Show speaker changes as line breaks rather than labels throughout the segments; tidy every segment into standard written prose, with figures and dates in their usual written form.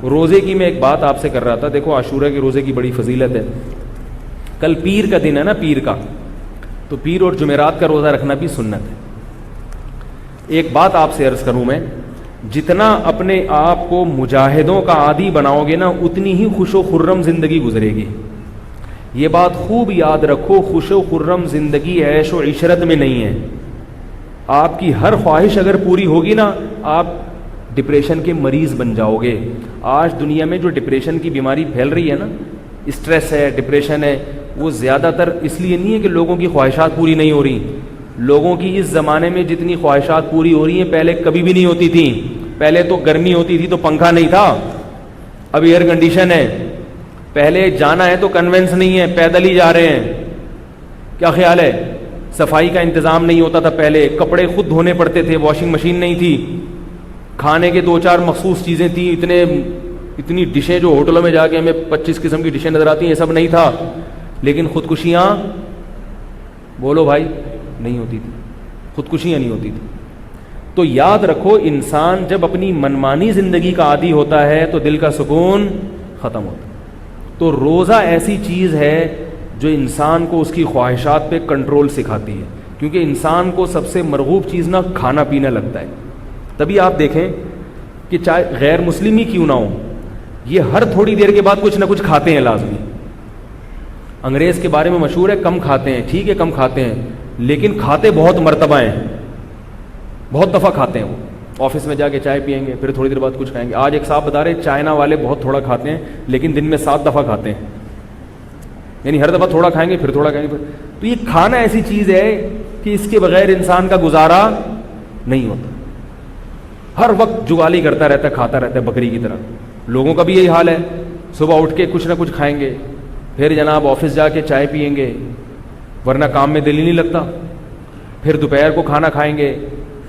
روزے کی میں ایک بات آپ سے کر رہا تھا. دیکھو عاشورہ کے روزے کی بڑی فضیلت ہے. کل پیر کا دن ہے نا, پیر کا, تو پیر اور جمعرات کا روزہ رکھنا بھی سنت ہے. ایک بات آپ سے عرض کروں میں, جتنا اپنے آپ کو مجاہدوں کا عادی بناؤ گے نا اتنی ہی خوش و خرم زندگی گزرے گی. یہ بات خوب یاد رکھو, خوش و خرم زندگی عیش و عشرت میں نہیں ہے. آپ کی ہر خواہش اگر پوری ہوگی نا آپ ڈپریشن کے مریض بن جاؤ گے. آج دنیا میں جو ڈپریشن کی بیماری پھیل رہی ہے نا, اسٹریس ہے, ڈپریشن ہے, وہ زیادہ تر اس لیے نہیں ہے کہ لوگوں کی خواہشات پوری نہیں ہو رہی. لوگوں کی اس زمانے میں جتنی خواہشات پوری ہو رہی ہیں پہلے کبھی بھی نہیں ہوتی تھیں. پہلے تو گرمی ہوتی تھی تو پنکھا نہیں تھا, اب ایئر کنڈیشن ہے. پہلے جانا ہے تو کنوینس نہیں ہے, پیدل ہی جا رہے ہیں. کیا خیال ہے؟ صفائی کا انتظام نہیں ہوتا تھا پہلے, کپڑے خود دھونے پڑتے تھے, واشنگ مشین نہیں تھی. کھانے کے 2-4 مخصوص چیزیں تھیں, اتنی ڈشیں جو ہوٹلوں میں جا کے ہمیں 25 قسم کی ڈشیں نظر آتی ہیں, یہ سب نہیں تھا. لیکن خودکشیاں بولو بھائی نہیں ہوتی تھی, خودکشیاں نہیں ہوتی تھی. تو یاد رکھو انسان جب اپنی منمانی زندگی کا عادی ہوتا ہے تو دل کا سکون ختم ہوتا ہے. تو روزہ ایسی چیز ہے جو انسان کو اس کی خواہشات پہ کنٹرول سکھاتی ہے, کیونکہ انسان کو سب سے مرغوب چیز نہ کھانا پینا لگتا ہے. تبھی آپ دیکھیں کہ چاہے غیر مسلم ہی کیوں نہ ہو, یہ ہر تھوڑی دیر کے بعد کچھ نہ کچھ کھاتے ہیں لازمی. انگریز کے بارے میں مشہور ہے کم کھاتے ہیں, ٹھیک ہے کم کھاتے ہیں, لیکن کھاتے بہت مرتبہ ہیں, بہت دفعہ کھاتے ہیں. وہ آفس میں جا کے چائے پیئیں گے, پھر تھوڑی دیر بعد کچھ کھائیں گے. آج ایک صاحب بتا رہے چائنا والے بہت تھوڑا کھاتے ہیں لیکن دن میں 7 دفعہ کھاتے ہیں, یعنی ہر دفعہ تھوڑا کھائیں گے پھر تھوڑا کھائیں گے. تو یہ کھانا ایسی چیز ہے کہ اس کے بغیر انسان کا گزارا نہیں ہوتا. ہر وقت جگالی کرتا رہتا ہے, کھاتا رہتا ہے بکری کی طرح. لوگوں کا بھی یہی حال ہے, صبح اٹھ کے کچھ نہ کچھ کھائیں گے, پھر جناب آفس جا کے چائے پئیں گے, ورنہ کام میں دل ہی نہیں لگتا. پھر دوپہر کو کھانا کھائیں گے,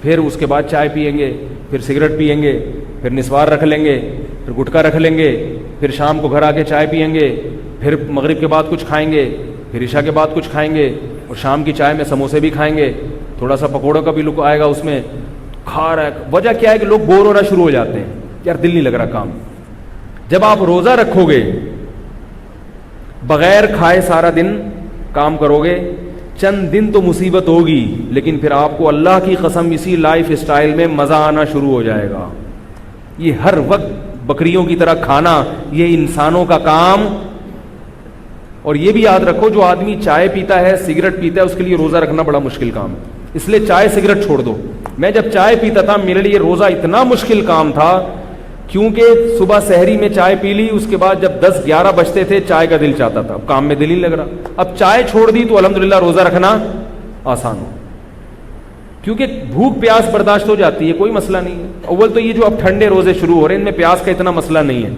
پھر اس کے بعد چائے پئیں گے, پھر سگریٹ پئیں گے, پھر نسوار رکھ لیں گے, پھر گٹکا رکھ لیں گے, پھر شام کو گھر آ کے چائے پئیں گے, پھر مغرب کے بعد کچھ کھائیں گے, پھر عشاء کے بعد کچھ کھائیں گے, اور شام کی چائے میں سموسے بھی کھائیں گے, تھوڑا سا پکوڑوں کا بھی لک آئے گا اس میں. کھا رہا ہے, وجہ کیا ہے کہ لوگ بور ہونا شروع ہو جاتے ہیں, یار دل نہیں لگ رہا کام. جب آپ روزہ رکھو گے, بغیر کھائے سارا دن کام کرو گے, چند دن تو مصیبت ہوگی, لیکن پھر آپ کو اللہ کی قسم اسی لائف اسٹائل میں مزہ آنا شروع ہو جائے گا. یہ ہر وقت بکریوں کی طرح کھانا یہ انسانوں کا کام. اور یہ بھی یاد رکھو جو آدمی چائے پیتا ہے, سگریٹ پیتا ہے, اس کے لیے روزہ رکھنا بڑا مشکل کام ہے. اس لیے چائے سگریٹ چھوڑ دو. میں جب چائے پیتا تھا میرے لیے روزہ اتنا مشکل کام تھا, کیونکہ صبح سحری میں چائے پی لی, اس کے بعد جب 10-11 بجتے تھے چائے کا دل چاہتا تھا, اب کام میں دل ہی لگ رہا. اب چائے چھوڑ دی تو الحمدللہ روزہ رکھنا آسان ہو, کیونکہ بھوک پیاس برداشت ہو جاتی ہے, کوئی مسئلہ نہیں ہے. اول تو یہ جو اب ٹھنڈے روزے شروع ہو رہے ہیں ان میں پیاس کا اتنا مسئلہ نہیں ہے.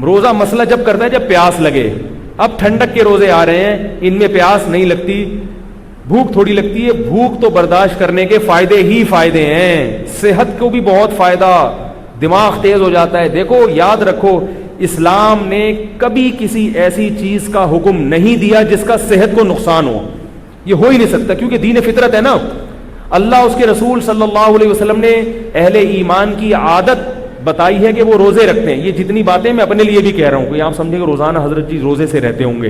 روزہ مسئلہ جب کرتا ہے جب پیاس لگے. اب ٹھنڈک کے روزے آ رہے ہیں, ان میں پیاس نہیں لگتی, بھوک تھوڑی لگتی ہے. بھوک تو برداشت کرنے کے فائدے ہی فائدے ہیں, صحت کو بھی بہت فائدہ, دماغ تیز ہو جاتا ہے. دیکھو یاد رکھو اسلام نے کبھی کسی ایسی چیز کا حکم نہیں دیا جس کا صحت کو نقصان ہو. یہ ہو ہی نہیں سکتا, کیونکہ دین فطرت ہے نا. اللہ اس کے رسول صلی اللہ علیہ وسلم نے اہل ایمان کی عادت بتائی ہے کہ وہ روزے رکھتے ہیں. یہ جتنی باتیں میں اپنے لیے بھی کہہ رہا ہوں کہ آپ سمجھیں کہ روزانہ حضرت جی روزے سے رہتے ہوں گے.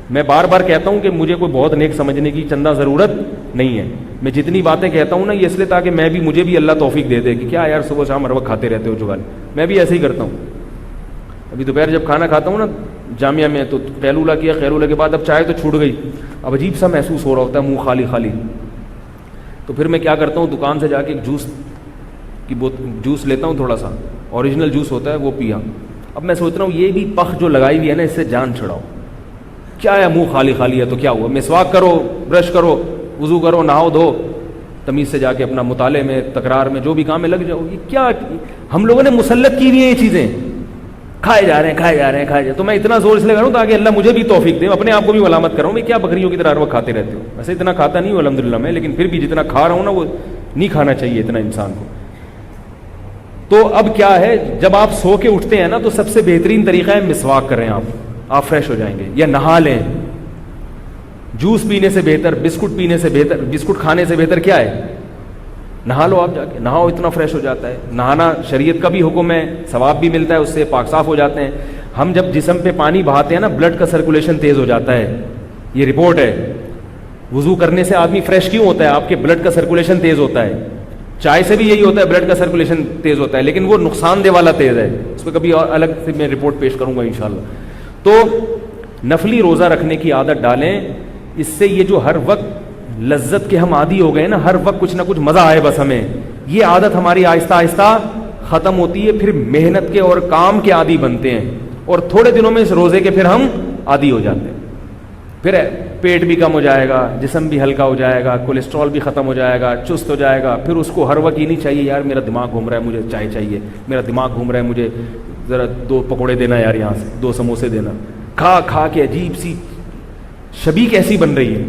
میں بار بار کہتا ہوں کہ مجھے کوئی بہت نیک سمجھنے کی چندہ ضرورت نہیں ہے. میں جتنی باتیں کہتا ہوں نا یہ اس لیے تاکہ مجھے بھی اللہ توفیق دے دے کہ کیا یار صبح شام ہر وقت کھاتے رہتے ہو جگال. میں بھی ایسے ہی کرتا ہوں. ابھی دوپہر جب کھانا کھاتا ہوں نا جامعہ میں تو قیلولہ کیا, قیلولہ کے بعد اب چائے تو چھوٹ گئی, اب عجیب سا محسوس ہو رہا ہوتا ہے, منہ خالی خالی. تو پھر میں کیا کرتا ہوں, دکان سے جا کے ایک جوس لیتا ہوں, تھوڑا سا اوریجنل جوس ہوتا ہے وہ پیا. اب میں سوچ رہا ہوں یہ بھی پخ جو لگائی ہوئی ہے نا اس سے جان چھڑاؤ. کیا ہے منہ خالی خالی ہے تو کیا ہوا, مسواک کرو, برش کرو, وضو کرو, نہاؤ دھو, تمیز سے جا کے اپنا مطالعے میں تکرار میں جو بھی کام میں لگ جاؤ. یہ کیا ہم لوگوں نے مسلط کی ہوئی ہیں یہ چیزیں, کھائے جا رہے ہیں. تو میں اتنا زور اس لیے کر رہا ہوں تاکہ اللہ مجھے بھی توفیق دے. اپنے آپ کو بھی ملامت کر رہا ہوں, میں کیا بکریوں کی طرح ہر وقت کھاتے رہتے ہو. ویسے اتنا کھاتا نہیں ہوں الحمدللہ میں, لیکن پھر بھی جتنا کھا رہا ہوں نا وہ نہیں کھانا چاہیے اتنا انسان کو. تو اب کیا ہے, جب آپ سو کے اٹھتے ہیں نا تو سب سے بہترین طریقہ ہے مسواک کریں. آپ فریش ہو جائیں گے, یا نہا لیں. جوس پینے سے بہتر, بسکٹ پینے سے بہتر, بسکٹ کھانے سے بہتر کیا ہے, نہا لو آپ جا کے، نہاؤ، اتنا فریش ہو جاتا ہے. نہانا شریعت کا بھی حکم ہے، ثواب بھی ملتا ہے اس سے، پاک صاف ہو جاتے ہیں. ہم جب جسم پہ پانی بہاتے ہیں نا بلڈ کا سرکولیشن تیز ہو جاتا ہے، یہ رپورٹ ہے. وضو کرنے سے آدمی فریش کیوں ہوتا ہے؟ آپ کے بلڈ کا سرکولیشن تیز ہوتا ہے. چائے سے بھی یہی ہوتا ہے، بلڈ کا سرکولیشن تیز ہوتا ہے، لیکن وہ نقصان دہ والا تیز ہے. اس پہ کبھی اور الگ سے میں رپورٹ پیش کروں گا انشاءاللہ. تو نفلی روزہ رکھنے کی عادت ڈالیں، اس سے یہ جو ہر وقت لذت کے ہم عادی ہو گئے نا، ہر وقت کچھ نہ کچھ مزہ آئے بس ہمیں، یہ عادت ہماری آہستہ آہستہ ختم ہوتی ہے. پھر محنت کے اور کام کے عادی بنتے ہیں، اور تھوڑے دنوں میں اس روزے کے پھر ہم عادی ہو جاتے ہیں. پھر پیٹ بھی کم ہو جائے گا، جسم بھی ہلکا ہو جائے گا، کولیسٹرول بھی ختم ہو جائے گا، چست ہو جائے گا. پھر اس کو ہر وقت یہ نہیں چاہیے یار میرا دماغ گھوم رہا ہے مجھے چائے چاہیے، میرا دماغ گھوم رہا ہے مجھے ذرا 2 پکوڑے دینا یار، یہاں سے 2 سموسے دینا. کھا کھا کے عجیب سی شبی کیسی بن رہی ہے،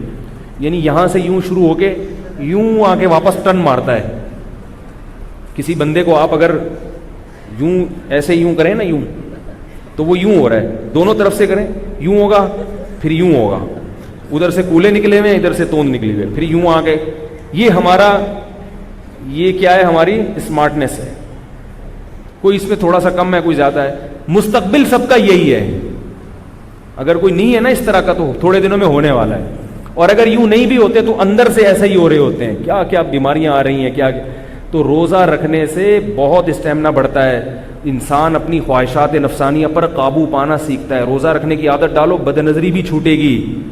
یعنی یہاں سے یوں شروع ہو کے یوں آ کے واپس ٹرن مارتا ہے. کسی بندے کو آپ اگر یوں ایسے یوں کریں نا یوں، تو وہ یوں ہو رہا ہے. دونوں طرف سے کریں، یوں ہوگا پھر یوں ہوگا، ادھر سے کولے نکلے ہوئے ادھر سے توند نکلی ہوئے، پھر یوں آ گئے. یہ ہمارا یہ کیا ہے؟ ہماری اسمارٹنیس ہے. کوئی اس میں تھوڑا سا کم ہے، کوئی زیادہ ہے. مستقبل سب کا یہی ہے. اگر کوئی نہیں ہے نا اس طرح کا تو تھوڑے دنوں میں ہونے والا ہے. اور اگر یوں نہیں بھی ہوتے تو اندر سے ایسا ہی ہو رہے ہوتے ہیں. کیا کیا بیماریاں آ رہی ہیں کیا. تو روزہ رکھنے سے بہت اسٹیمنا بڑھتا ہے. انسان اپنی خواہشات نفسانیہ پر قابو پانا سیکھتا ہے. روزہ رکھنے کی عادت ڈالو، بد نظری بھی چھوٹے گی.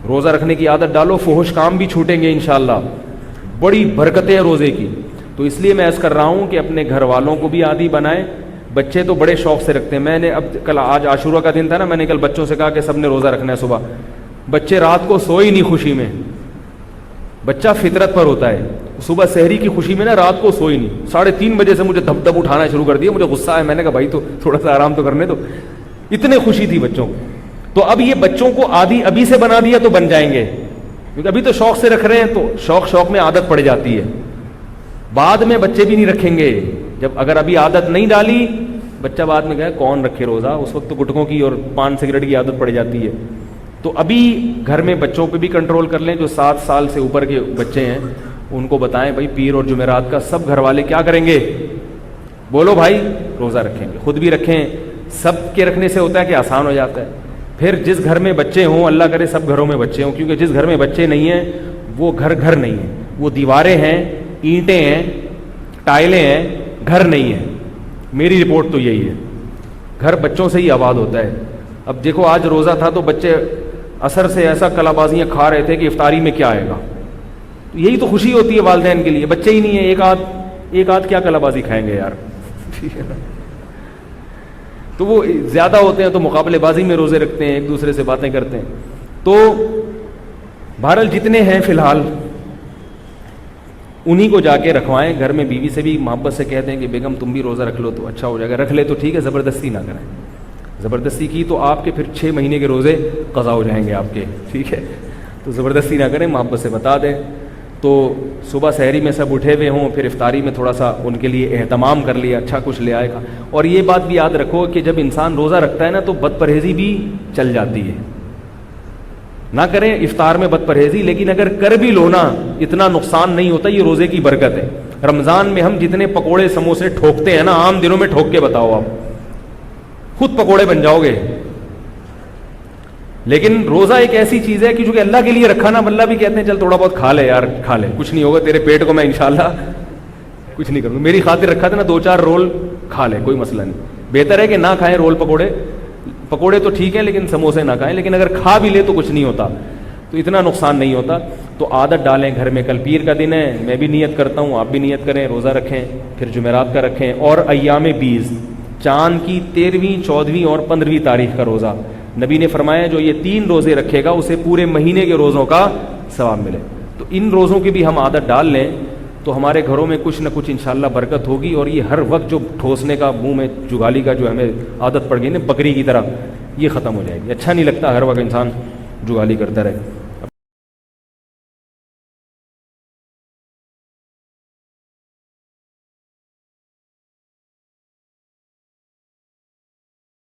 روزہ رکھنے کی عادت ڈالو، فحش کام بھی چھوٹیں گے انشاءاللہ. بڑی برکتیں روزے کی. تو اس لیے میں عرض کر رہا ہوں کہ اپنے گھر والوں کو بھی عادی بنائیں. بچے تو بڑے شوق سے رکھتے ہیں. میں نے آج عاشورہ کا دن تھا نا، میں نے کل بچوں سے کہا کہ سب نے روزہ رکھنا ہے صبح. بچے رات کو سوئے نہیں خوشی میں. بچہ فطرت پر ہوتا ہے، صبح سحری کی خوشی میں نا رات کو سوئی نہیں. 3:30 بجے سے مجھے دھپ دھپ اٹھانا شروع کر دیا. مجھے غصہ ہے، میں نے کہا بھائی تو تھوڑا سا آرام تو کرنے دو. اتنے خوشی تھی بچوں کو. تو اب یہ بچوں کو عادی ابھی سے بنا دیا تو بن جائیں گے، کیونکہ ابھی تو شوق سے رکھ رہے ہیں، تو شوق میں عادت پڑ جاتی ہے. بعد میں بچے بھی نہیں رکھیں گے. جب اگر ابھی عادت نہیں ڈالی، بچہ بعد میں کہے کون رکھے روزہ، اس وقت تو گٹکوں کی اور پان سگریٹ کی عادت پڑ جاتی ہے. تو ابھی گھر میں بچوں پہ بھی کنٹرول کر لیں. جو 7 سال سے اوپر کے بچے ہیں ان کو بتائیں بھائی پیر اور جمعرات کا سب گھر والے کیا کریں گے؟ بولو بھائی روزہ رکھیں گے، خود بھی رکھیں. سب کے رکھنے سے ہوتا ہے کہ آسان ہو جاتا ہے. پھر جس گھر میں بچے ہوں، اللہ کرے سب گھروں میں بچے ہوں، کیونکہ جس گھر میں بچے نہیں ہیں وہ گھر نہیں ہے. وہ دیواریں ہیں، اینٹیں ہیں، ٹائلیں ہیں، گھر نہیں ہے. میری رپورٹ تو یہی ہے. گھر بچوں سے ہی آباد ہوتا ہے. اب دیکھو آج روزہ تھا تو بچے عصر سے ایسا کلا بازیاں کھا رہے تھے کہ افطاری میں کیا آئے گا. یہی تو خوشی ہوتی ہے والدین کے لیے. بچے ہی نہیں ہیں، ایک آدھ کیا کلا بازی کھائیں گے یار. ٹھیک ہے نا. تو وہ زیادہ ہوتے ہیں تو مقابلے بازی میں روزے رکھتے ہیں، ایک دوسرے سے باتیں کرتے ہیں. تو بہرحال جتنے ہیں فی الحال انہی کو جا کے رکھوائیں. گھر میں بیوی سے بھی محبت سے کہتے ہیں کہ بیگم تم بھی روزہ رکھ لو تو اچھا ہو جائے گا. رکھ لے تو ٹھیک ہے، زبردستی نہ کریں. زبردستی کی تو آپ کے پھر 6 مہینے کے روزے قضا ہو جائیں گے آپ کے. ٹھیک ہے، تو زبردستی نہ کریں، محبت سے بتا دیں. تو صبح سحری میں سب اٹھے ہوئے ہوں، پھر افطاری میں تھوڑا سا ان کے لیے اہتمام کر لیا، اچھا کچھ لے آئے گا. اور یہ بات بھی یاد رکھو کہ جب انسان روزہ رکھتا ہے نا تو بد پرہیزی بھی چل جاتی ہے. نہ کریں افطار میں بد پرہیزی، لیکن اگر کر بھی لو نا اتنا نقصان نہیں ہوتا. یہ روزے کی برکت ہے. رمضان میں ہم جتنے پکوڑے سموسے ٹھوکتے ہیں نا، عام دنوں میں ٹھوک کے بتاؤ، آپ خود پکوڑے بن جاؤ گے. لیکن روزہ ایک ایسی چیز ہے کہ جو کہ اللہ کے لیے رکھا نا، اللہ بھی کہتے ہیں چل تھوڑا بہت کھا لے یار، کھا لے، کچھ نہیں ہوگا، تیرے پیٹ کو میں انشاءاللہ کچھ نہیں کروں گا. میری خاطر رکھا تھا نا 2-4 رول کھا لے، کوئی مسئلہ نہیں. بہتر ہے کہ نہ کھائیں رول پکوڑے تو ٹھیک ہے لیکن سموسے نہ کھائیں. لیکن اگر کھا بھی لے تو کچھ نہیں ہوتا، تو اتنا نقصان نہیں ہوتا. تو عادت ڈالیں گھر میں. کل پیر کا دن ہے، میں بھی نیت کرتا ہوں، آپ بھی نیت کریں، روزہ رکھیں. پھر جمعرات کا رکھیں. اور ایام 20 چاند کی 13ویں 14ویں اور 15ویں تاریخ کا روزہ نبی نے فرمایا جو یہ 3 روزے رکھے گا اسے پورے مہینے کے روزوں کا ثواب ملے. تو ان روزوں کی بھی ہم عادت ڈال لیں تو ہمارے گھروں میں کچھ نہ کچھ انشاءاللہ برکت ہوگی. اور یہ ہر وقت جو ٹھوسنے کا، منہ میں جگالی کا جو ہمیں عادت پڑ گئی نا بکری کی طرح، یہ ختم ہو جائے گی. اچھا نہیں لگتا ہر وقت انسان جگالی کرتا رہے.